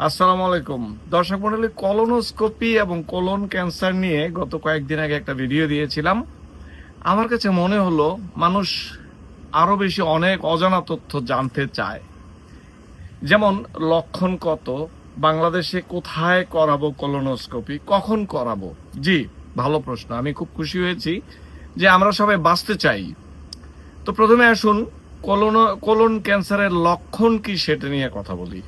আসসালামু আলাইকুম দর্শক মণ্ডলী, কলোনোস্কোপি এবং কোলন ক্যান্সার নিয়ে গত কয়েকদিন আগে একটা ভিডিও দিয়েছিলাম। আমার কাছে মনে হলো মানুষ আরো বেশি অনেক অজানা তথ্য জানতে চায়। যেমন লক্ষণ কত, বাংলাদেশে কোথায় করাবো কলোনোস্কোপি, কখন করাবো। জি, ভালো প্রশ্ন। আমি খুব খুশি হয়েছি যে আমরা সবাই বাঁচতে চাই। তো প্রথমে আসুন কোলন ক্যান্সারের লক্ষণ কি সেটা নিয়ে কথা বলি।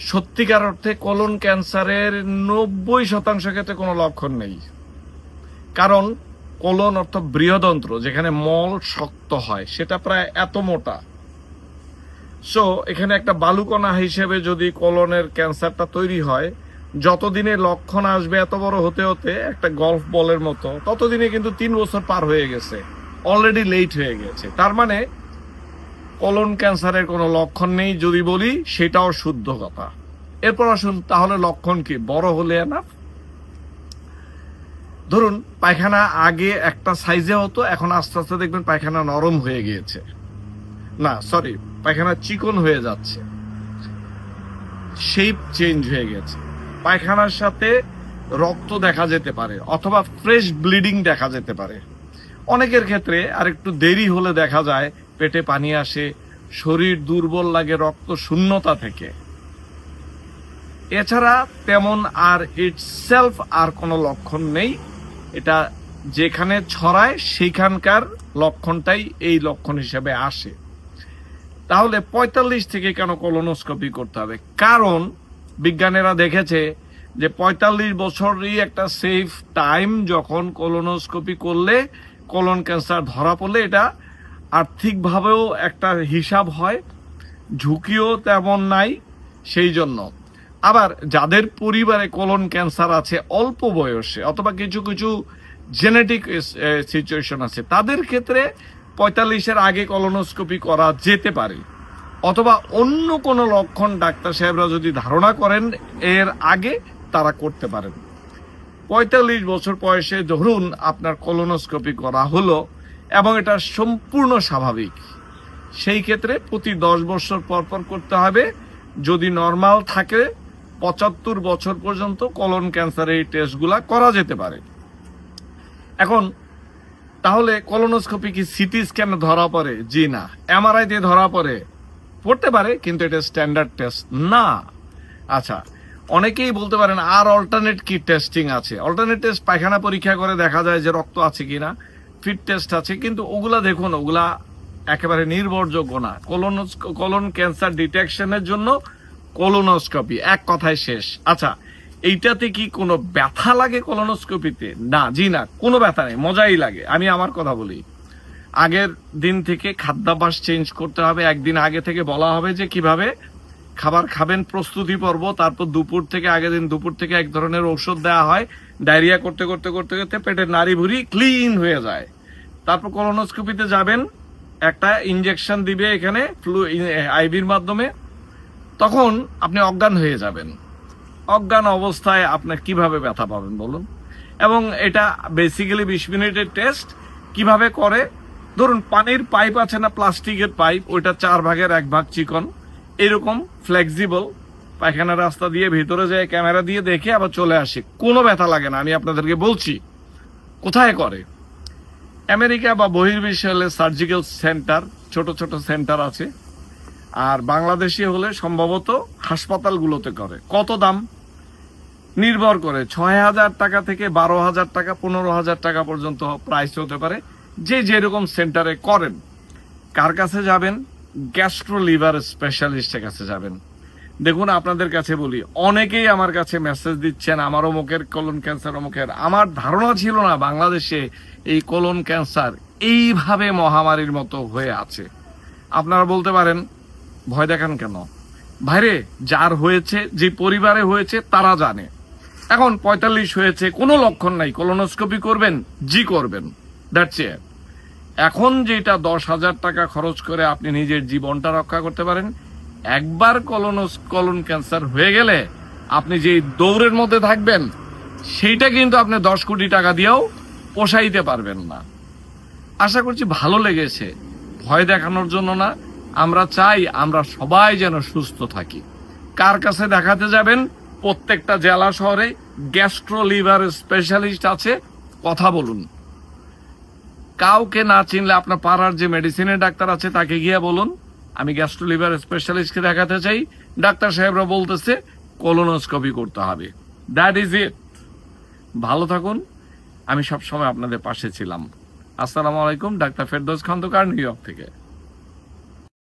সত্যিকার অর্থে কোলন ক্যান্সারের 90% ক্ষেত্রে কোনো লক্ষণ নেই। কারণ কোলন অর্থ বৃহদন্ত্র, যেখানে মল শক্ত হয়, সেটা প্রায় এত মোটা। সো এখানে একটা বালুকণা হিসেবে যদি কোলনের ক্যান্সারটা তৈরি হয়, যতদিনে লক্ষণ আসবে এত বড় হতে হতে একটা গলফ বলের মতো, ততদিনে কিন্তু 3 বছর পার হয়ে গেছে, অলরেডি লেট হয়ে গেছে। তার মানে কোলন ক্যান্সারের কোনো লক্ষণ নেই যদি বলি, সেটাও শুদ্ধ কথা। এরপর আসুন, তাহলে লক্ষণ কি? বড় হলে না, ধরুন পায়খানা আগে একটা সাইজে হতো, এখন আস্তে আস্তে দেখবেন পায়খানা নরম হয়ে গিয়েছে, না সরি, পায়খানা চিকন হয়ে যাচ্ছে, শেপ চেঞ্জ হয়ে গেছে, পায়খানার সাথে রক্ত দেখা যেতে পারে অথবা ফ্রেশ ব্লিডিং দেখা যেতে পারে। অনেকের ক্ষেত্রে আর একটু দেরি হলে দেখা যায় পেটে পানি আসে, শরীর দুর্বল লাগে রক্ত শূন্যতা থেকে। এছাড়া তেমন আর ইটসেলফ আর কোনো লক্ষণ নেই। এটা যেখানে ছড়ায় সেখানকার লক্ষণটাই এই লক্ষণ হিসেবে আসে। তাহলে 45 থেকে কেন কোলোনোস্কোপি করতে হবে? কারণ বিজ্ঞানীরা দেখেছে যে 45 বছরই একটা সেফ টাইম, যখন কোলোনোস্কোপি করলে কোলন ক্যান্সার ধরা পড়লে এটা আর্থিকভাবেও একটা হিসাব হয়, ঝুঁকিও তেমন নাই। সেই জন্য আবার যাদের পরিবারে কোলন ক্যান্সার আছে অল্প বয়সে, অথবা কিছু কিছু জেনেটিক সিচুয়েশন আছে, তাদের ক্ষেত্রে 45-এর আগে কোলোনোস্কোপি করা যেতে পারে। অথবা অন্য কোনো লক্ষণ ডাক্তার সাহেবরা যদি ধারণা করেন এর আগে, তারা করতে পারেন। 45 বছর বয়সে ধরুন আপনার কোলোনোস্কোপি করা হলো এবং এটা সম্পূর্ণ স্বাভাবিক, সেই ক্ষেত্রে প্রতি 10 বছর পর পর করতে হবে। যদি নর্মাল থাকে 75 বছর পর্যন্ত কোলন ক্যান্সারের এই টেস্টগুলা করা যেতে পারে। এখন তাহলে কোলোনোস্কোপি কি সিটি স্ক্যানে ধরা পড়ে? জি না। এমআরআই দিয়ে ধরা পড়তে পারে, কিন্তু এটা স্ট্যান্ডার্ড টেস্ট না। আচ্ছা, অনেকেই বলতে পারেন আর অল্টারনেট কি টেস্টিং আছে? অল্টারনেট টেস্ট পায়খানা পরীক্ষা করে দেখা যায় যে রক্ত আছে কিনা, ফিট টেস্ট আছে, কিন্তু ওগুলা দেখুন, ওগুলা একেবারে নির্ভরযোগ্য না। কোলন ক্যান্সার ডিটেকশনের জন্য কোলোনোস্কোপি, এক কথায় শেষ। আচ্ছা, এইটাতে কি কোনো ব্যথা লাগে কোলোনোস্কোপিতে? না, জি না, কোনো ব্যথা নেই, মজাই লাগে। আমি আমার কথা বলি, আগের দিন থেকে খাদ্যাভ্যাস চেঞ্জ করতে হবে। একদিন আগে থেকে বলা হবে যে কিভাবে খাবার খাবেন, প্রস্তুতি পর্ব। তারপর দুপুর থেকে, আগের দিন দুপুর থেকে এক ধরনের ঔষধ দেওয়া হয়, ডায়রিয়া করতে করতে করতে করতে পেটের নাড়ি ভুড়ি ক্লিন হয়ে যায়। তারপর কোলোনোস্কোপিতে যাবেন, একটা ইনজেকশন দিবে এখানে আইভির মাধ্যমে, তখন আপনি অজ্ঞান হয়ে যাবেন। অজ্ঞান অবস্থায় আপনার কিভাবে ব্যথা পাবেন বলুন? এবং এটা বেসিক্যালি 20 মিনিটের টেস্ট। কিভাবে করে? ধরুন পানির পাইপ আছে না, প্লাস্টিকের পাইপ, ওইটা 4 ভাগের 1 ভাগ চিকন, এরকম ফ্লেক্সিবল, পায়খানার রাস্তা দিয়ে ভিতরে যায়, ক্যামেরা দিয়ে দেখে আবার চলে আসে, কোনো ব্যথা লাগে না। আমি আপনাদেরকে বলছি কোথায় করে। আমেরিকা বা বহির্বিশ্বে হলে সার্জিক্যাল সেন্টার, ছোট ছোট সেন্টার আছে। আর বাংলাদেশে হলে সম্ভবত হাসপাতালগুলোতে করে। কত দাম? নির্ভর করে 6,000 টাকা থেকে 12,000 টাকা, 15,000 টাকা পর্যন্ত প্রাইস হতে পারে, যে যেরকম সেন্টারে করেন। কার কাছে যাবেন? গ্যাস্ট্রো লিভার স্পেশালিস্টের কাছে যাবেন। দেখুন, আপনাদের কাছে বলি, অনেকেই আমার কাছে মেসেজ দিচ্ছেন আমার অমুকের কোলন ক্যান্সার, অমুকের। আমার ধারণা ছিল না বাংলাদেশে এই কোলন ক্যান্সার এইভাবে মহামারীর মতো হয়ে আছে। আপনারা বলতে পারেন ভয় দেখান কেন? ভাইরে, যার হয়েছে, যে পরিবারে হয়েছে, তারা জানে। এখন 45 হয়েছে, কোনো লক্ষণ নাই, কোলোনোস্কোপি করবেন? জি করবেন, দ্যাটস ইট। এখন যেটা 10,000 টাকা খরচ করে আপনি নিজের জীবনটা রক্ষা করতে পারেন, একবার কোলন ক্যান্সার হয়ে গেলে আপনি যে দৌড়ের মধ্যে থাকবেন, সেইটা কিন্তু আপনি 10 কোটি টাকা দিয়েও পোষাইতে পারবেন না। আশা করছি ভালো লেগেছে। ভয় দেখানোর জন্য না, আমরা চাই আমরা সবাই যেন সুস্থ থাকি। কার কাছে দেখাতে যাবেন? প্রত্যেকটা জেলা শহরে গ্যাস্ট্রো লিভার স্পেশালিস্ট আছে, কথা বলুন। কাউকে না চিনলে আপনার পাড়ার যে মেডিসিনের ডাক্তার আছে তাকে গিয়ে বলুন আমি গ্যাস্ট্রো লিভার স্পেশালিস্টকে দেখাতে চাই, ডাক্তার সাহেবরা বলতেছে কোলোনোস্কোপি করতে হবে। That is it. ভালো থাকুন, আমি সবসময় আপনাদের পাশে ছিলাম। আসসালামু আলাইকুম, doctor Ferdous Khondokar, New York থেকে।